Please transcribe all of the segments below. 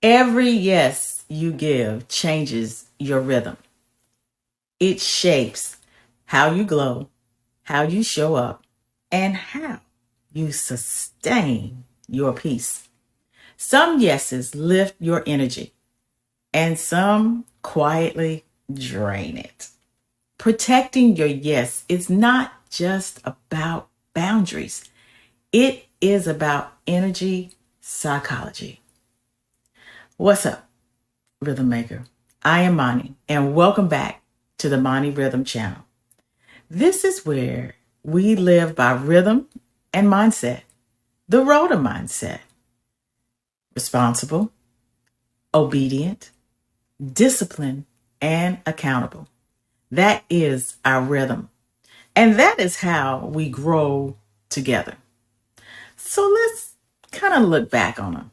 Every yes you give changes your rhythm. It shapes how you glow, how you show up, and how you sustain your peace. Some yeses lift your energy, and some quietly drain it. Protecting your yes is not just about boundaries, it is about energy psychology. What's up, Rhythm Maker? I am Moni, and welcome back to the MoniRhythm channel. This is where we live by rhythm and mindset, the R.O.D.A mindset. Responsible, obedient, disciplined, and accountable. That is our rhythm. And that is how we grow together. So let's kind of look back on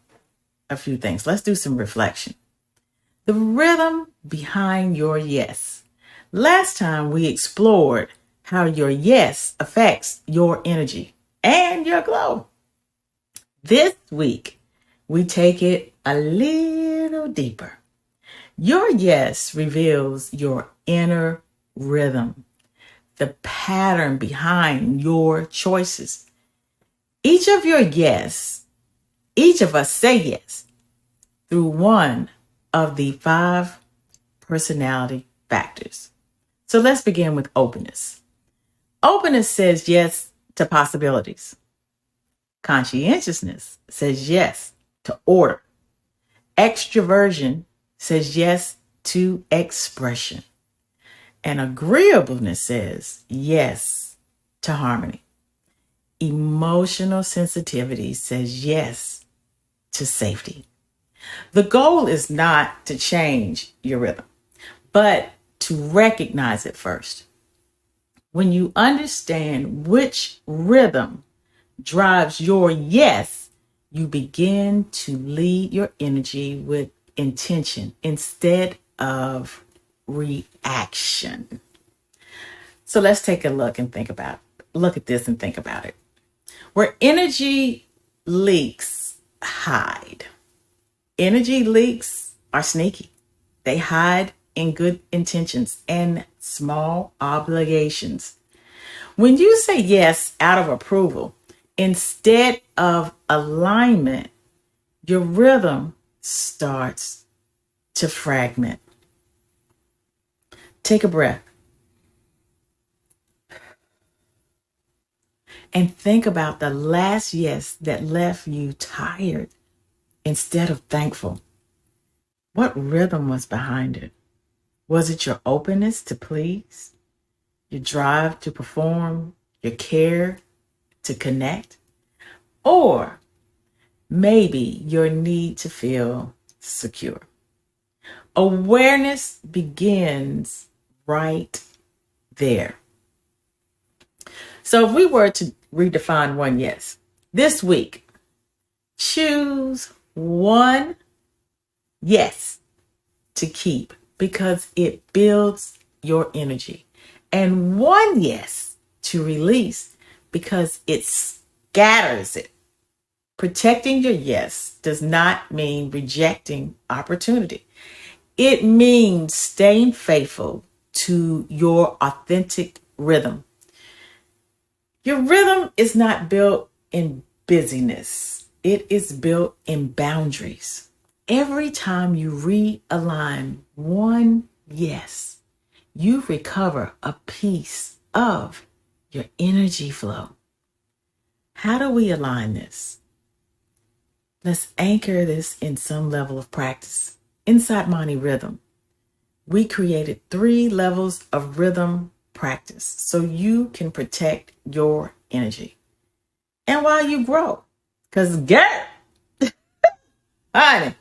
a few things. Let's do some reflection. The rhythm behind your yes. Last time we explored how your yes affects your energy and your glow. This week, we take it a little deeper. Your yes reveals your inner rhythm, the pattern behind your choices. Each of us say yes through one of the 5 personality factors. So let's begin with openness. Openness says yes to possibilities. Conscientiousness says yes to order. Extroversion says yes to expression. And agreeableness says yes to harmony. Emotional sensitivity says yes to safety. The goal is not to change your rhythm, but to recognize it first. When you understand which rhythm drives your yes, you begin to lead your energy with intention instead of reaction. So let's take a look at this and think about it. Where energy leaks hide. Energy leaks are sneaky. They hide in good intentions and small obligations. When you say yes out of approval instead of alignment, your rhythm starts to fragment. Take a breath and think about the last yes that left you tired instead of thankful. What rhythm was behind it? Was it your openness to please, your drive to perform, your care to connect, or maybe your need to feel secure? Awareness begins right there. So if we were to redefine one yes, this week, choose one yes to keep because it builds your energy, and one yes to release because it scatters it. Protecting your yes does not mean rejecting opportunity. It means staying faithful to your authentic rhythm. Your rhythm is not built in busyness. It is built in boundaries. Every time you realign one yes, you recover a piece of your energy flow. How do we align this? Let's anchor this in some level of practice. Inside MoniRhythm, we created 3 levels of rhythm practice so you can protect your energy. And while you grow, because girl, honey,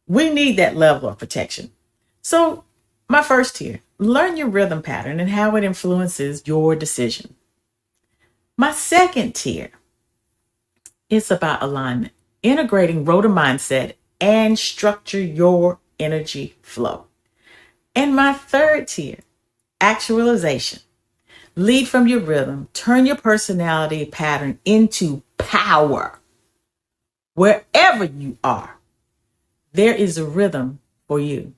we need that level of protection. So my first tier, learn your rhythm pattern and how it influences your decision. My second tier, it's about alignment, integrating R.O.D.A mindset and structure your energy flow. And my third tier, actualization. Lead from your rhythm, turn your personality pattern into power wherever you are. There is a rhythm for you.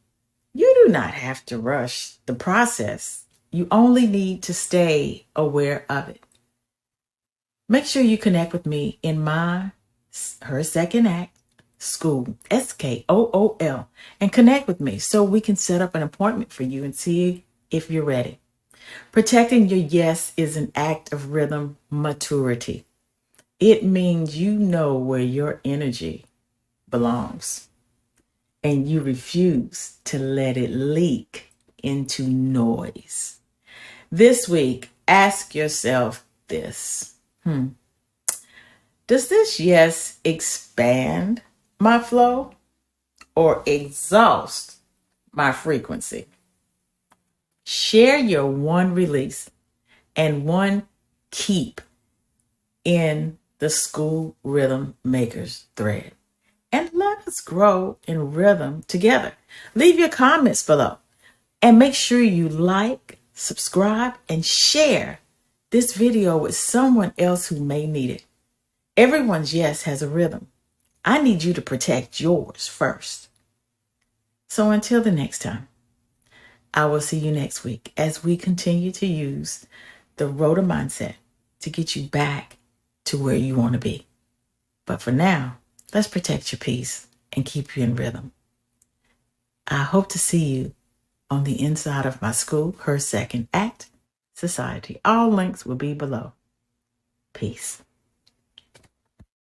You do not have to rush the process. You only need to stay aware of it. Make sure you connect with me in my Her Second Act School, SKOOL, and connect with me so we can set up an appointment for you and see if you're ready. Protecting your yes is an act of rhythm maturity. It means you know where your energy belongs and you refuse to let it leak into noise. This week, ask yourself this. Does this yes expand my flow or exhaust my frequency? Share your one release and one keep in the School Rhythm Makers thread. And let us grow in rhythm together. Leave your comments below and make sure you like, subscribe, and share this video with someone else who may need it. Everyone's yes has a rhythm. I need you to protect yours first. So until the next time, I will see you next week as we continue to use the R.O.D.A mindset to get you back to where you want to be. But for now, let's protect your peace and keep you in rhythm. I hope to see you on the inside of my school, Her Second Act Society. All links will be below. Peace.